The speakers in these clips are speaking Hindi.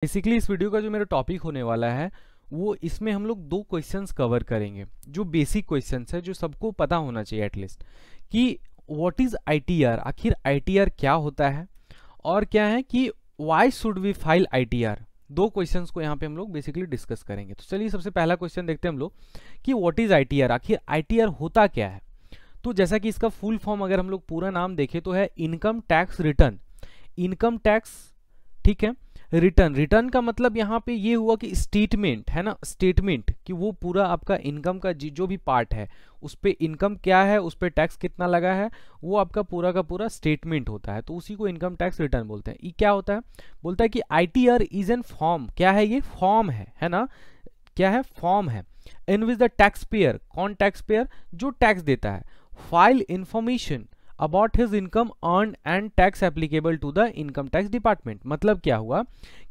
बेसिकली इस वीडियो का जो मेरा टॉपिक होने वाला है वो इसमें हम लोग दो क्वेश्चंस कवर करेंगे जो बेसिक क्वेश्चंस है जो सबको पता होना चाहिए एटलीस्ट कि व्हाट इज आईटीआर, आखिर आईटीआर क्या होता है और क्या है कि why should we file ITR. दो क्वेश्चंस को यहाँ पे हम लोग बेसिकली डिस्कस करेंगे। तो चलिए सबसे पहला क्वेश्चन देखते हैं हम लोग कि व्हाट इज आईटीआर, आखिर आईटीआर होता क्या है। तो जैसा कि इसका फुल फॉर्म अगर हम लोग पूरा नाम देखें तो है income tax return. Income tax, ठीक है, रिटर्न, रिटर्न का मतलब यहाँ पे ये हुआ कि स्टेटमेंट है ना, स्टेटमेंट कि वो पूरा आपका इनकम का जो भी पार्ट है उस पे इनकम क्या है, उस पे टैक्स कितना लगा है, वो आपका पूरा का पूरा स्टेटमेंट होता है। तो उसी को इनकम टैक्स रिटर्न बोलते हैं। ये क्या होता है, बोलता है कि आईटीआर इज एन फॉर्म, क्या है ये, फॉर्म है ना, क्या है, फॉर्म है in which the tax payer, कौन टैक्स पेयर, जो टैक्स देता है, file information about his income earn and tax applicable to the income tax department. मतलब क्या हुआ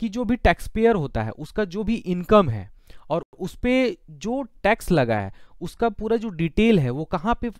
कि जो भी टैक्स पेयर होता है उसका जो भी इनकम है और उस पे जो टैक्स लगा है उसका पूरा जो डिटेल है वो कहाँ पे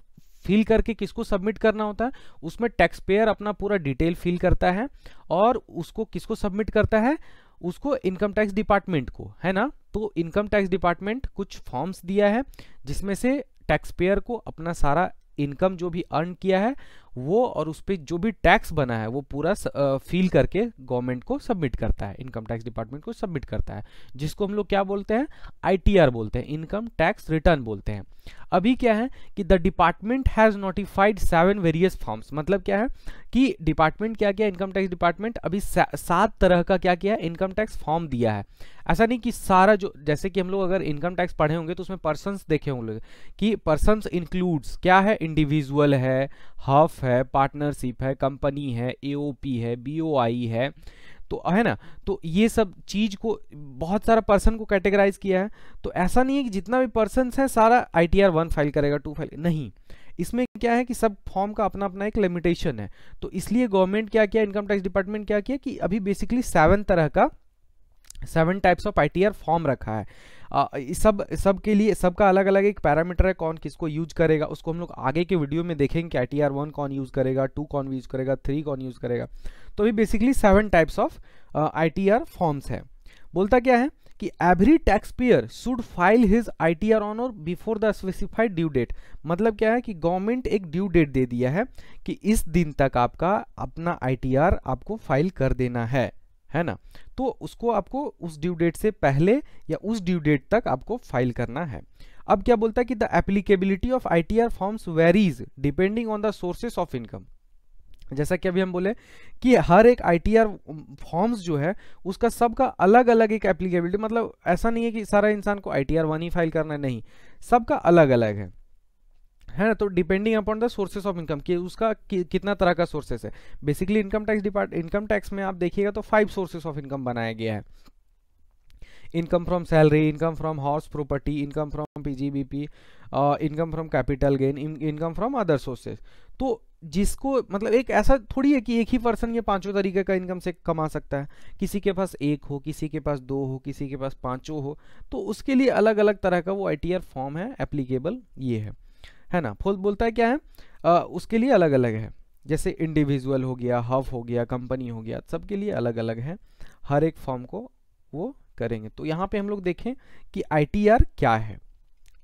फिल करके किसको सबमिट करना होता है, उसमें टैक्स पेयर अपना पूरा डिटेल फिल करता है और उसको किसको सबमिट करता है, उसको इनकम टैक्स डिपार्टमेंट को, है ना। तो इनकम टैक्स डिपार्टमेंट कुछ फॉर्म्स दिया है जिसमें से टैक्स पेयर को अपना सारा इनकम जो भी अर्न किया है वो और उस पर जो भी टैक्स बना है वो पूरा फील करके गवर्नमेंट को सबमिट करता है, इनकम टैक्स डिपार्टमेंट को सबमिट करता है, जिसको हम लोग क्या बोलते हैं, आईटीआर बोलते हैं, इनकम टैक्स रिटर्न बोलते हैं। अभी क्या है कि the department has notified 7 various forms. मतलब क्या है कि डिपार्टमेंट क्या किया, इनकम टैक्स डिपार्टमेंट अभी 7 तरह का क्या किया, इनकम टैक्स फॉर्म दिया है। ऐसा नहीं कि सारा जो, जैसे कि हम लोग अगर इनकम टैक्स पढ़े होंगे तो उसमें पर्सन्स देखे होंगे कि पर्सन्स इंक्लूड्स क्या है, इंडिविजुअल है, हफ है, पार्टनरशिप है, कंपनी है, एओपी है, बीओआई है, तो है ना। तो ये सब चीज को बहुत सारा पर्सन को कैटेगराइज किया है। तो ऐसा नहीं है कि जितना भी पर्सन है सारा आईटीआर 1 फाइल करेगा, 2 फाइल नहीं, इसमें क्या है कि सब फॉर्म का अपना अपना एक लिमिटेशन है। तो इसलिए गवर्नमेंट क्या किया, इनकम टैक्स डिपार्टमेंट क्या किया कि अभी बेसिकली 7 तरह का 7 टाइप्स ऑफ आईटीआर फॉर्म रखा है। सब के लिए सबका अलग अलग एक पैरामीटर है, कौन किसको यूज करेगा उसको हम लोग आगे के वीडियो में देखेंगे कि आईटीआर 1 कौन यूज करेगा, 2 कौन यूज करेगा, 3 कौन यूज करेगा। तो अभी basically 7 types of ITR forms है। बोलता क्या है कि every tax payer should file his ITR on or before the specified due date. मतलब क्या है कि गवर्नमेंट एक ड्यू डेट दे दिया है कि इस दिन तक आपका अपना आईटीआर आपको फाइल कर देना है ना। तो उसको आपको उस ड्यू डेट से पहले या उस ड्यू डेट तक आपको फाइल करना है। अब क्या बोलता है कि the applicability of ITR forms varies depending on the sources of income. जैसा कि अभी हम बोले कि हर एक आईटीआर फॉर्म्स जो है उसका सबका अलग अलग एक एप्लीकेबिलिटी, मतलब ऐसा नहीं है कि सारा इंसान को आईटीआर 1 ही फाइल करना है, नहीं, सबका अलग अलग है ना। तो depending upon the sources of income कि उसका कितना तरह का सोर्सेस है। बेसिकली इनकम टैक्स में आप देखिएगा तो 5 सोर्सेस ऑफ इनकम बनाया गया है, income from salary, income from house property, income from PGBP, income from capital gain, income from other sources. तो जिसको मतलब एक ऐसा थोड़ी है कि एक ही पर्सन ये 5 तरीके का इनकम से कमा सकता है, किसी के पास 1 हो, किसी के पास 2 हो, किसी के पास 5 हो, तो उसके लिए अलग अलग तरह का वो आईटीआर फॉर्म है एप्लीकेबल, ये है ना। बोलता है क्या है उसके लिए अलग अलग है, जैसे इंडिविजुअल हो गया, हफ हो गया, कंपनी हो गया, सबके लिए अलग अलग है, हर एक फॉर्म को वो करेंगे। तो यहाँ पे हम लोग देखें कि आईटीआर क्या है,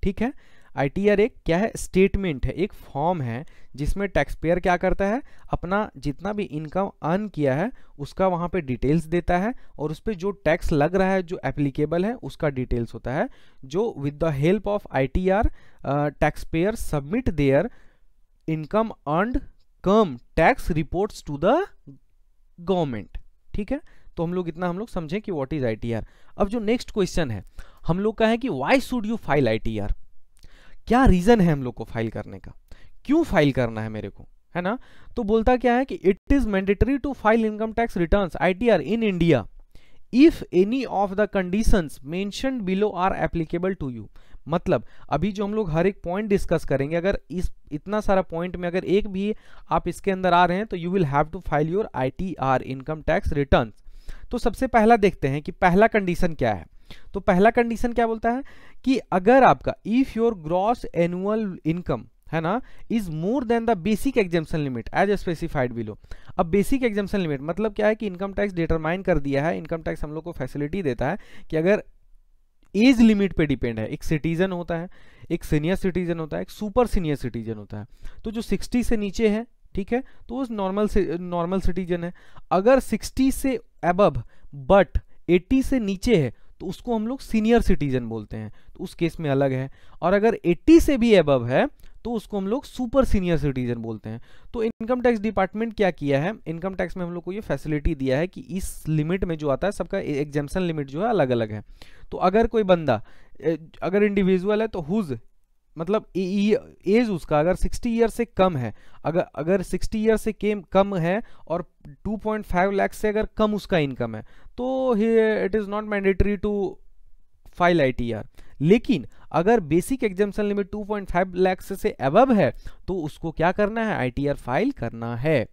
ठीक है। आईटीआर एक क्या है, स्टेटमेंट है, एक फॉर्म है जिसमें टैक्स पेयर क्या करता है, अपना जितना भी इनकम अर्न किया है उसका वहाँ पे डिटेल्स देता है और उस पर जो टैक्स लग रहा है जो एप्लीकेबल है उसका डिटेल्स होता है, जो with the help of ITR tax payer submit their income earned cum tax reports to the government, ठीक है। तो हम लोग समझें कि व्हाट इज आईटीआर। अब जो नेक्स्ट क्वेश्चन है हम लोग का है कि why should you file ITR, क्या रीजन है हम लोग को फाइल करने का, क्यों फाइल करना है मेरे को, है ना। तो बोलता क्या है कि it is mandatory to file income tax returns ITR in India if any of the conditions mentioned below are applicable to you. मतलब अभी जो हम लोग हर एक पॉइंट डिस्कस करेंगे, अगर इतना सारा पॉइंट में अगर एक भी आप इसके अंदर आ रहे हैं तो you will have to file your ITR, income tax returns. तो सबसे पहला देखते हैं कि पहला कंडीशन क्या है। तो पहला कंडीशन क्या बोलता है कि अगर आपका if your gross annual income, है ना, is more than the basic exemption limit as specified below. अब बेसिक एग्जेम्पशन लिमिट मतलब क्या है कि इनकम टैक्स डिटरमाइन कर दिया है, इनकम टैक्स हम लोग को फैसिलिटी देता है कि अगर एज लिमिट पे डिपेंड है, एक सिटीजन होता है, एक सीनियर सिटीजन होता है, एक सुपर सीनियर सिटीजन होता है, तो जो 60 से नीचे है, ठीक है, तो वो नॉर्मल सिटीजन है। अगर 60 से अबव बट 80 से नीचे है तो उसको हम लोग सीनियर सिटीजन बोलते हैं, तो उस केस में अलग है। और अगर 80 से भी अबव है तो उसको हम लोग सुपर सीनियर सिटीजन बोलते हैं। तो इनकम टैक्स डिपार्टमेंट क्या किया है, इनकम टैक्स में हम लोग को ये फैसिलिटी दिया है कि इस लिमिट में जो आता है सबका एग्जेम्पशन लिमिट जो है अलग अलग है। तो अगर कोई बंदा अगर इंडिविजुअल है तो हुज मतलब एज उसका अगर 60 ईयर से कम है, अगर 60 ईयर से कम है और 2.5 लाख से अगर कम उसका इनकम है तो it is not mandatory to file ITR। लेकिन अगर बेसिक एग्जेम्पशन लिमिट 2.5 लाख से अबव है तो उसको क्या करना है, ITR फाइल करना है।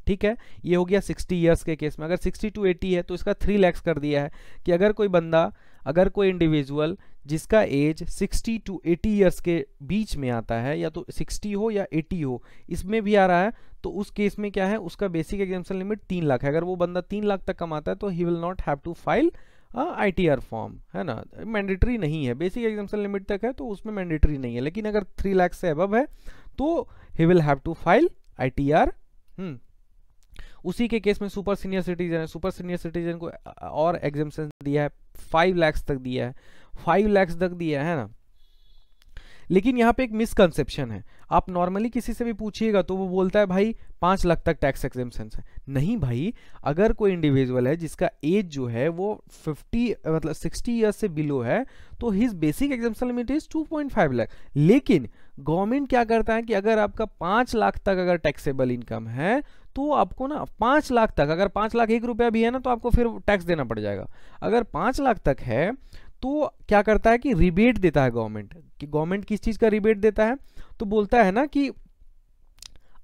ठीक है, ये हो गया 60 ईयर्स के केस में। अगर 60 to 80 है तो इसका 3 लाख कर दिया है कि अगर कोई बंदा, अगर कोई इंडिविजुअल जिसका एज 60 to 80 ईयर्स के बीच में आता है, या तो 60 हो या 80 हो, इसमें भी आ रहा है, तो उस केस में क्या है, उसका बेसिक एग्जेम्पशन लिमिट 3 लाख है। अगर वो बंदा 3 लाख तक कमाता है तो he will not have to file ITR form, है ना, मैंडेटरी नहीं है। बेसिक एग्जेम्पशन लिमिट तक है तो उसमें मैंडेटरी नहीं है, लेकिन अगर 3 लाख से अबव है तो he will have to file ITR। उसी के केस में सुपर सीनियर सिटीजन है, सुपर सीनियर सिटीजन को और एग्जेम्पशन दिया है, 5 लाख तक दिया है, 5 लाख तक दिया है ना। लेकिन यहाँ पे एक मिसकंसेप्शन है, आप नॉर्मली किसी से भी पूछिएगा तो वो बोलता है भाई 5 लाख तक टैक्स एग्जेम्पशन है। नहीं भाई, अगर कोई इंडिविजुअल है जिसका एज जो है वो 60 ईयर्स से बिलो है तो his basic exemption limit is 2.5 lakh. लेकिन गवर्नमेंट क्या करता है कि अगर आपका 5 लाख तक अगर टैक्सेबल इनकम है तो आपको ना 5 लाख तक, अगर 5 लाख 1 रुपया भी है ना तो आपको फिर टैक्स देना पड़ जाएगा। अगर 5 लाख तक है तो क्या करता है कि रिबेट देता है गवर्नमेंट। कि गवर्नमेंट किस चीज का रिबेट देता है, तो बोलता है ना कि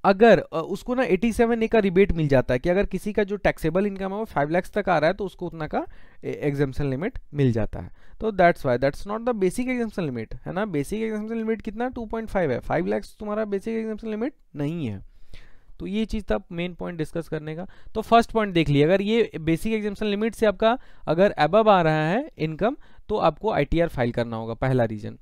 अगर उसको ना 87A का रिबेट मिल जाता है कि अगर किसी का जो टैक्सेबल इनकम है वो 5 लाख तक आ रहा है तो उसको उतना का एग्जेम्पशन लिमिट मिल जाता है। तो that's why that's not the basic exemption limit, है ना। बेसिक एग्जेम्पशन लिमिट कितना 2.5 है, 5 लाख तुम्हारा बेसिक एग्जेम्पशन लिमिट नहीं है। तो ये चीज था मेन पॉइंट डिस्कस करने का। तो फर्स्ट पॉइंट देख लिया, अगर ये बेसिक एग्जेम्पशन लिमिट से आपका अगर अबव आ रहा है इनकम तो आपको ITR फाइल करना होगा, पहला रीजन।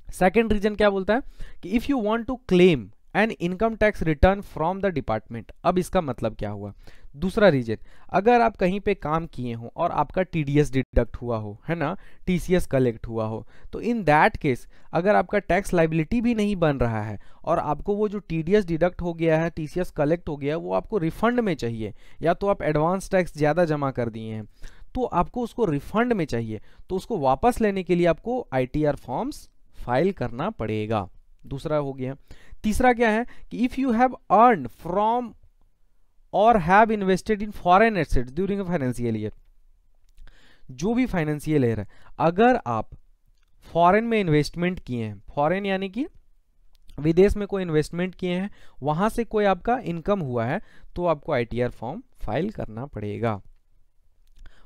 सेकंड रीजन क्या बोलता है कि if you want to claim an income tax return from the department. अब इसका मतलब क्या हुआ, दूसरा रीजन, अगर आप कहीं पे काम किए हो और आपका TDS डिडक्ट हुआ हो, है ना, TCS कलेक्ट हुआ हो, तो इन दैट केस अगर आपका टैक्स लाइबिलिटी भी नहीं बन रहा है और आपको वो जो TDS डिडक्ट हो गया है, TCS कलेक्ट हो गया है, वो आपको रिफंड में चाहिए, या तो आप एडवांस टैक्स ज़्यादा जमा कर दिए हैं तो आपको उसको रिफंड में चाहिए, तो उसको वापस लेने के लिए आपको ITR फॉर्म्स फाइल करना पड़ेगा। दूसरा हो गया। तीसरा क्या है कि if you have earn from or have invested in foreign assets during a financial year, जो भी फाइनेंशियल ईयर है, अगर आप फॉरेन में इन्वेस्टमेंट किए हैं, फॉरेन यानी कि विदेश में कोई इन्वेस्टमेंट किए हैं, वहां से कोई आपका इनकम हुआ है तो आपको ITR फॉर्म फाइल करना पड़ेगा।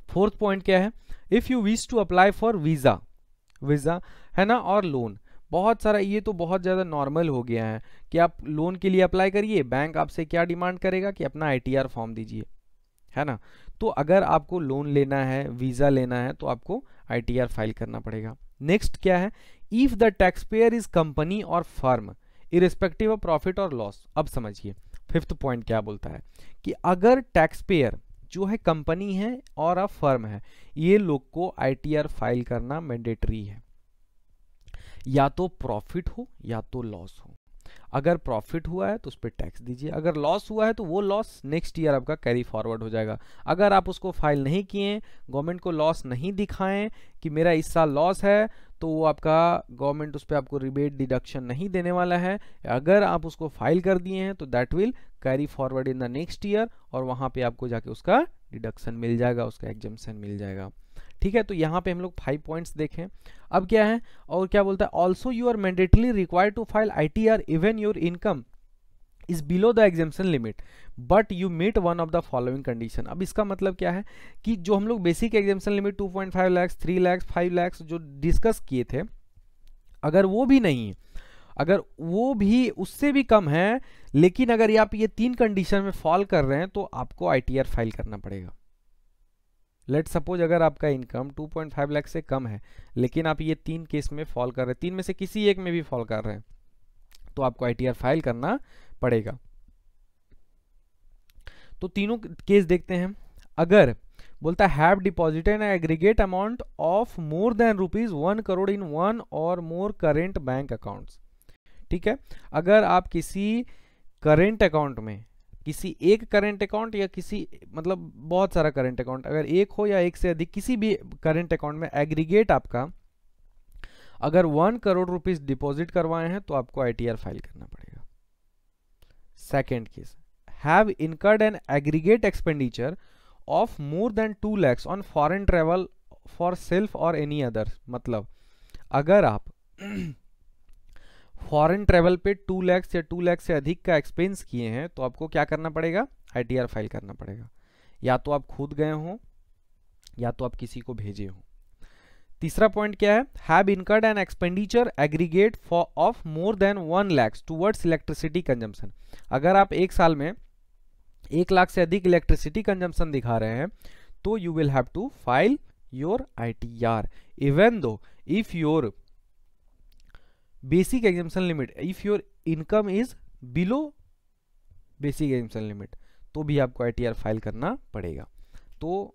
फोर्थ पॉइंट क्या है, if you wish to apply for visa, है ना, और लोन। बहुत सारा, ये तो बहुत ज़्यादा नॉर्मल हो गया है कि आप लोन के लिए अप्लाई करिए, बैंक आपसे क्या डिमांड करेगा कि अपना ITR फॉर्म दीजिए, है ना। तो अगर आपको लोन लेना है, वीज़ा लेना है, तो आपको ITR फाइल करना पड़ेगा। नेक्स्ट क्या है, if the tax pair is company और फर्म इरेस्पेक्टिव ऑफ प्रॉफिट और लॉस। अब समझिए फिफ्थ पॉइंट क्या बोलता है कि अगर टैक्स पेयर जो है कंपनी है और फर्म है, ये लोग को ITR फाइल करना मैंडेटरी है, या तो प्रॉफिट हो या तो लॉस हो। अगर प्रॉफिट हुआ है तो उस पर टैक्स दीजिए, अगर लॉस हुआ है तो वो लॉस नेक्स्ट ईयर आपका कैरी फॉरवर्ड हो जाएगा। अगर आप उसको फाइल नहीं किए, गवर्नमेंट को लॉस नहीं दिखाएं कि मेरा इस साल लॉस है, तो वो आपका गवर्नमेंट उस पर आपको रिबेट डिडक्शन नहीं देने वाला है। अगर आप उसको फाइल कर दिए हैं तो that will carry forward in the next year, और वहाँ पे आपको जाके उसका डिडक्शन मिल जाएगा, उसका एग्जेम्पशन मिल जाएगा। ठीक है, तो यहाँ पे हम लोग 5 पॉइंट्स देखें। अब क्या है, और क्या बोलता है, also you are mandately required to file ITR even your income is below the exemption limit but you meet one of the following condition. अब इसका मतलब क्या है कि जो हम लोग basic exemption limit 2.5 lakh, 3 lakh, 5 lakh जो डिस्कस किए थे, अगर वो भी नहीं है, अगर वो भी उससे भी कम है, लेकिन अगर आप ये 3 कंडीशन में फॉल कर रहे हैं तो आपको ITR फाइल करना पड़ेगा। लेट सपोज अगर आपका इनकम 2.5 लाख से कम है, लेकिन आप ये 3 केस में फॉल कर रहे हैं, 3 में से किसी एक में भी फॉल कर रहे हैं, तो आपको ITR फाइल करना पड़ेगा। तो तीनों केस देखते हैं। अगर बोलता है have deposited an aggregate amount of more than ₹1 crore in 1 or more current bank accounts, ठीक है। अगर आप किसी करेंट अकाउंट में, किसी एक करेंट अकाउंट या किसी मतलब बहुत सारा करेंट अकाउंट, अगर एक हो या एक से अधिक किसी भी करेंट अकाउंट में एग्रीगेट आपका अगर 1 करोड़ रुपीस डिपॉजिट करवाए हैं तो आपको ITR फाइल करना पड़ेगा। Second case, have incurred an aggregate expenditure of more then 2 lakhs on foreign travel for self और एनी अदर, मतलब अगर आप फॉरेन ट्रेवल पे 2 lakhs या 2 लाख से अधिक का एक्सपेंस किए हैं तो आपको क्या करना पड़ेगा, ITR फाइल करना पड़ेगा। या तो आप खुद गए हो या तो आप किसी को भेजे हो। तीसरा पॉइंट क्या है, have incurred an expenditure aggregate for of more than 1 lakhs towards electricity consumption. अगर आप एक साल में 1 लाख से अधिक इलेक्ट्रिसिटी कंजम्पशन दिखा रहे हैं तो you will have to file your ITR even though if your basic exemption limit, if your income is below basic exemption limit, तो भी आपको ITR फाइल करना पड़ेगा। तो